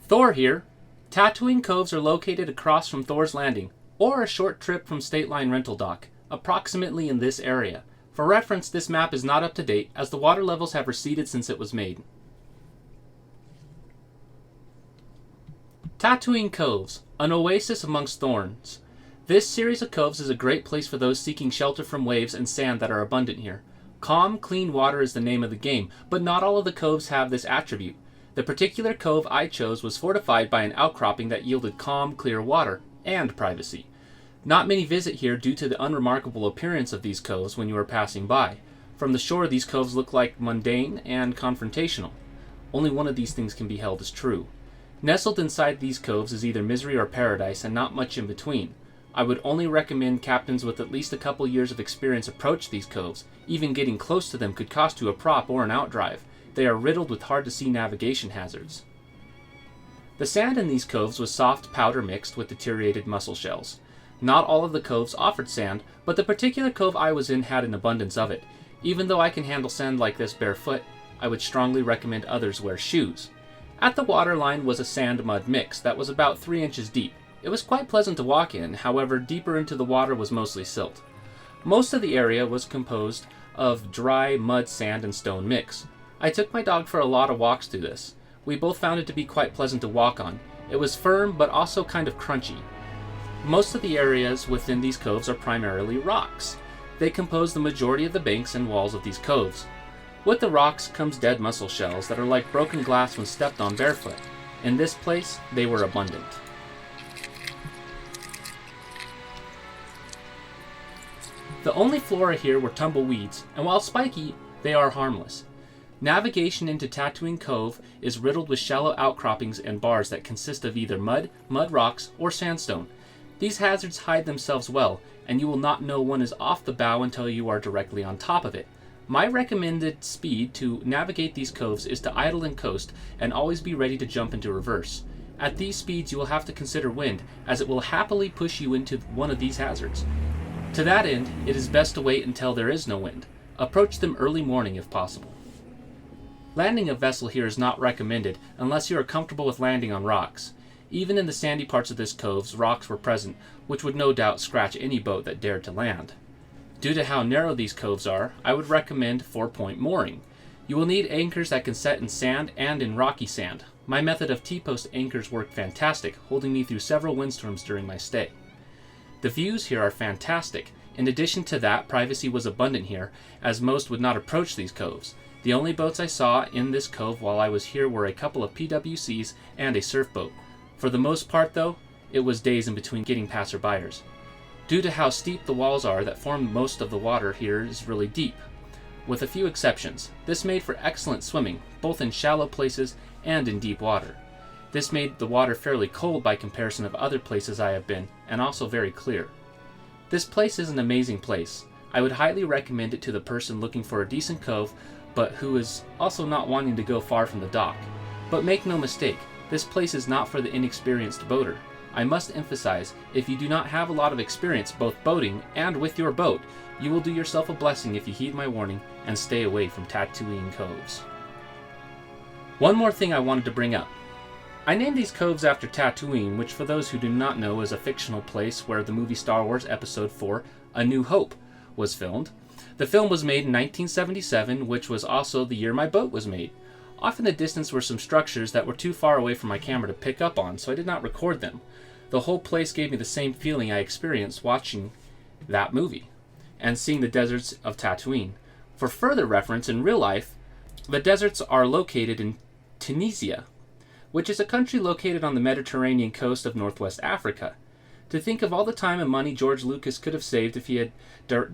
Thor here. Tatooine Coves are located across from Thor's Landing, or a short trip from State Line Rental Dock, approximately in this area. For reference, this map is not up to date, as the water levels have receded since it was made. Tatooine Coves, an oasis amongst thorns. This series of coves is a great place for those seeking shelter from waves and sand that are abundant here. Calm, clean water is the name of the game, but not all of the coves have this attribute. The particular cove I chose was fortified by an outcropping that yielded calm, clear water, and privacy. Not many visit here due to the unremarkable appearance of these coves when you are passing by. From the shore, these coves look like mundane and confrontational. Only one of these things can be held as true. Nestled inside these coves is either misery or paradise, and not much in between. I would only recommend captains with at least a couple years of experience approach these coves. Even getting close to them could cost you a prop or an outdrive. They are riddled with hard-to-see navigation hazards. The sand in these coves was soft powder mixed with deteriorated mussel shells. Not all of the coves offered sand, but the particular cove I was in had an abundance of it. Even though I can handle sand like this barefoot, I would strongly recommend others wear shoes. At the waterline was a sand-mud mix that was about 3 inches deep. It was quite pleasant to walk in, however, deeper into the water was mostly silt. Most of the area was composed of dry mud, sand, and stone mix. I took my dog for a lot of walks through this. We both found it to be quite pleasant to walk on. It was firm, but also kind of crunchy. Most of the areas within these coves are primarily rocks. They compose the majority of the banks and walls of these coves. With the rocks comes dead mussel shells that are like broken glass when stepped on barefoot. In this place, they were abundant. The only flora here were tumbleweeds, and while spiky, they are harmless. Navigation into Tatooine Cove is riddled with shallow outcroppings and bars that consist of either mud rocks, or sandstone. These hazards hide themselves well, and you will not know one is off the bow until you are directly on top of it. My recommended speed to navigate these coves is to idle and coast, and always be ready to jump into reverse. At these speeds you will have to consider wind, as it will happily push you into one of these hazards. To that end, it is best to wait until there is no wind. Approach them early morning if possible. Landing a vessel here is not recommended unless you are comfortable with landing on rocks. Even in the sandy parts of this coves, rocks were present, which would no doubt scratch any boat that dared to land. Due to how narrow these coves are, I would recommend 4-point mooring. You will need anchors that can set in sand and in rocky sand. My method of T-post anchors worked fantastic, holding me through several windstorms during my stay. The views here are fantastic. In addition to that, privacy was abundant here, as most would not approach these coves. The only boats I saw in this cove while I was here were a couple of PWCs and a surf boat. For the most part, though, it was days in between getting passerbyers. Due to how steep the walls are that form most of the water here is really deep, with a few exceptions. This made for excellent swimming, both in shallow places and in deep water. This made the water fairly cold by comparison of other places I have been, and also very clear. This place is an amazing place. I would highly recommend it to the person looking for a decent cove, but who is also not wanting to go far from the dock. But make no mistake, this place is not for the inexperienced boater. I must emphasize, if you do not have a lot of experience both boating and with your boat, you will do yourself a blessing if you heed my warning and stay away from Tatooine Coves. One more thing I wanted to bring up. I named these coves after Tatooine, which for those who do not know is a fictional place where the movie Star Wars Episode 4, A New Hope, was filmed. The film was made in 1977, which was also the year my boat was made. Off in the distance were some structures that were too far away for my camera to pick up on, so I did not record them. The whole place gave me the same feeling I experienced watching that movie and seeing the deserts of Tatooine. For further reference, in real life, the deserts are located in Tunisia, which is a country located on the Mediterranean coast of northwest Africa. To think of all the time and money George Lucas could have saved if he had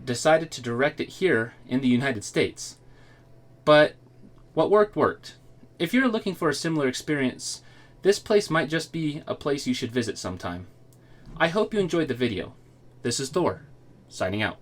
decided to direct it here in the United States. But what worked. If you're looking for a similar experience, this place might just be a place you should visit sometime. I hope you enjoyed the video. This is Thor, signing out.